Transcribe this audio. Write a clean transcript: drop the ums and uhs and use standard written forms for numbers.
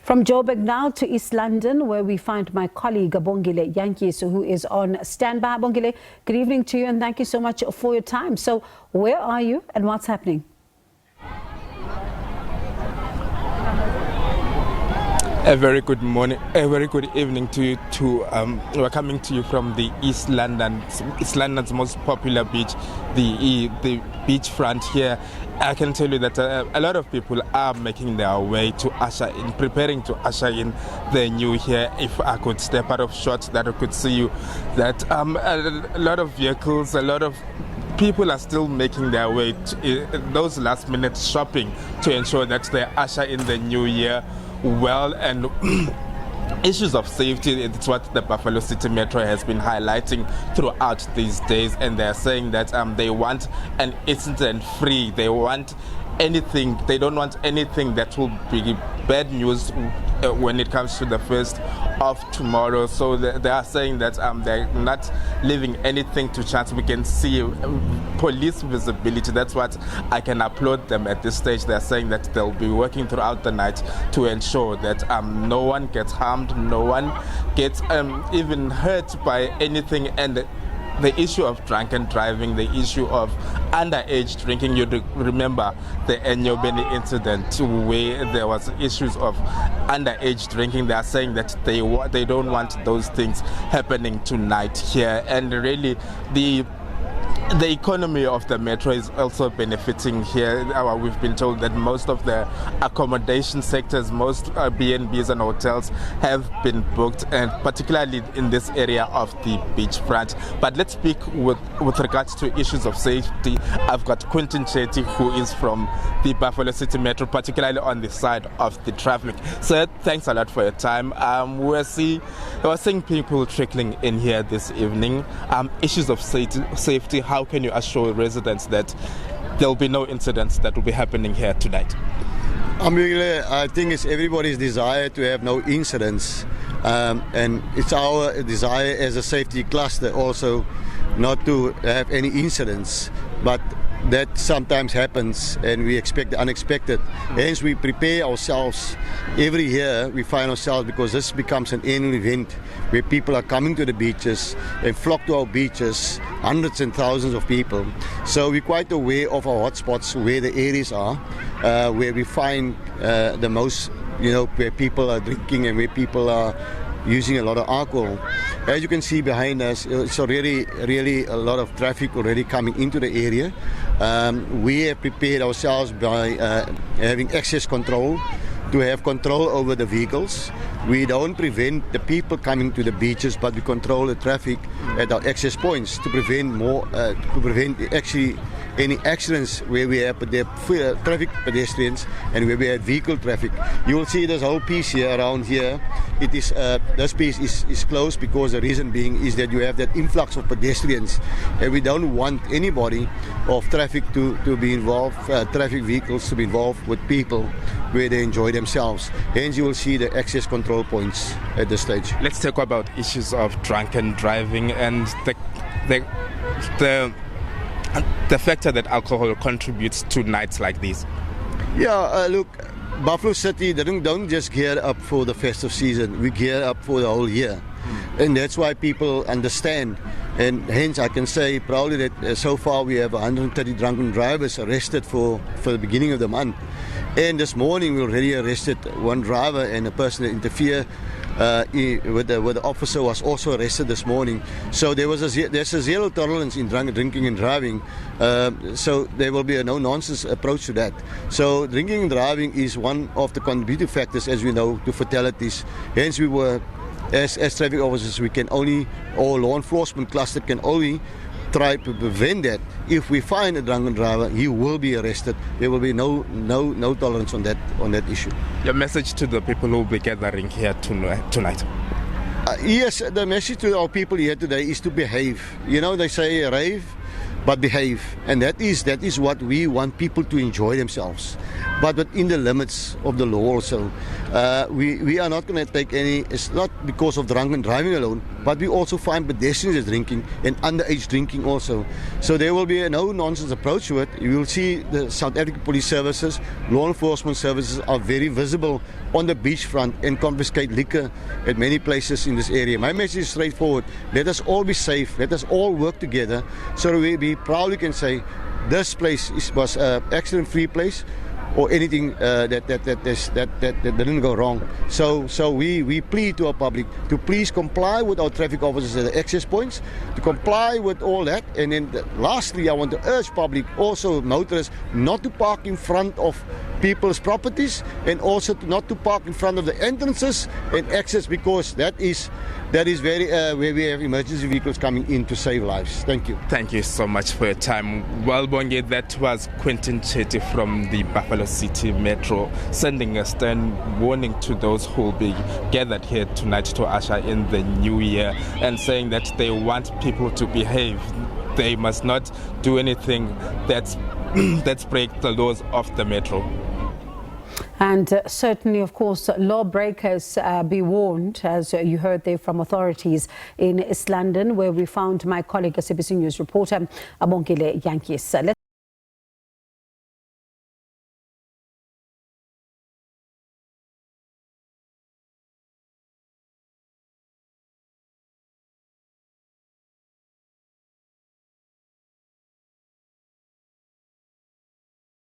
From Joburg now to East London, where we find my colleague Abongile Jantjies, who is on standby. Abongile, good evening to you and thank you so much for your time. So where are you and what's happening? A very good morning, a very good evening to you too. We're coming to you from the East London's most popular beach, the beachfront here. I can tell you that a lot of people are making their way to preparing to usher in the new year. If I could step out of shot, that I could see you, that a lot of vehicles, a lot of people are still making their way to those last minute shopping to ensure that they usher in the new year well. And issues of safety, it's what the Buffalo City Metro has been highlighting throughout these days, and they're saying that they want an incident free. They don't want anything that will be bad news when it comes to the first of tomorrow. So they are saying that they're not leaving anything to chance. We can see police visibility. That's what I can applaud them at this stage. They're saying that they'll be working throughout the night to ensure that no one gets harmed, no one gets even hurt by anything. And the issue of drunken driving, the issue of underage drinking, you remember the Enyobeni incident where there was issues of underage drinking. They are saying that they don't want those things happening tonight here. And really the economy of the metro is also benefiting here. We've been told that most of the accommodation sectors, most B&Bs and hotels have been booked, and particularly in this area of the beachfront. But let's speak with regards to issues of safety. I've got Quentin Chetty, who is from the Buffalo City Metro, particularly on the side of the traffic. Sir, thanks a lot for your time. We're seeing people trickling in here this evening. Issues of safety, how can you assure residents that there'll be no incidents that will be happening here tonight? I think it's everybody's desire to have no incidents, and it's our desire as a safety cluster also not to have any incidents, but that sometimes happens and we expect the unexpected. Hence we prepare ourselves every year. We find ourselves, because this becomes an annual event where people are coming to the beaches and flock to our beaches, hundreds and thousands of people. So we're quite aware of our hotspots, where the areas are, where we find the most, where people are drinking and where people are using a lot of alcohol. As you can see behind us, it's already really a lot of traffic already coming into the area. We have prepared ourselves by having access control, to have control over the vehicles. We don't prevent the people coming to the beaches, but we control the traffic at our access points to prevent actually any accidents where we have traffic pedestrians and where we have vehicle traffic. You will see this whole piece here around here. It is this piece is closed because the reason being is that you have that influx of pedestrians, and we don't want anybody of traffic to be involved, traffic vehicles to be involved with people where they enjoy themselves. Hence you will see the access control points at this stage. Let's talk about issues of drunken driving and the factor that alcohol contributes to nights like these. Yeah, look, Buffalo City don't just gear up for the festive season. We gear up for the whole year. And that's why people understand. And hence I can say proudly that so far we have 130 drunken drivers arrested for the beginning of the month. And this morning we already arrested one driver, and a person that interfered with the officer was also arrested this morning. So there's a zero tolerance in drinking and driving. So there will be a no-nonsense approach to that. So drinking and driving is one of the contributing factors, as we know, to fatalities. Hence we were, as traffic officers, we can only, or law enforcement cluster can only try to prevent that. If we find a drunken driver, he will be arrested. There will be no tolerance on that issue. Your message to the people who will be gathering here tonight? Yes, the message to our people here today is to behave. They say rave, but behave. And that is what we want people to enjoy themselves, but within the limits of the law also. We are not going to take any, it's not because of drunken driving alone, but we also find pedestrians drinking and underage drinking also. So there will be a no-nonsense approach to it. You will see the South African Police Services, law enforcement services are very visible on the beachfront and confiscate liquor at many places in this area. My message is straightforward. Let us all be safe. Let us all work together so we proudly can say this place was an accident-free place, or anything that didn't go wrong. So we plead to our public to please comply with our traffic officers at the access points, to comply with all that. And then lastly, I want to urge public, also motorists, not to park in front of people's properties, and also not to park in front of the entrances and exits, because that is very where we have emergency vehicles coming in to save lives. Thank you. Thank you so much for your time. Well, Bonge, that was Quentin Chetty from the Buffalo City Metro, sending a stern warning to those who will be gathered here tonight to usher in the new year, and saying that they want people to behave. They must not do anything that's break the laws of the metro. And certainly, of course, lawbreakers be warned, as you heard there from authorities in East London, where we found my colleague, SABC News reporter Abongile Jantjies.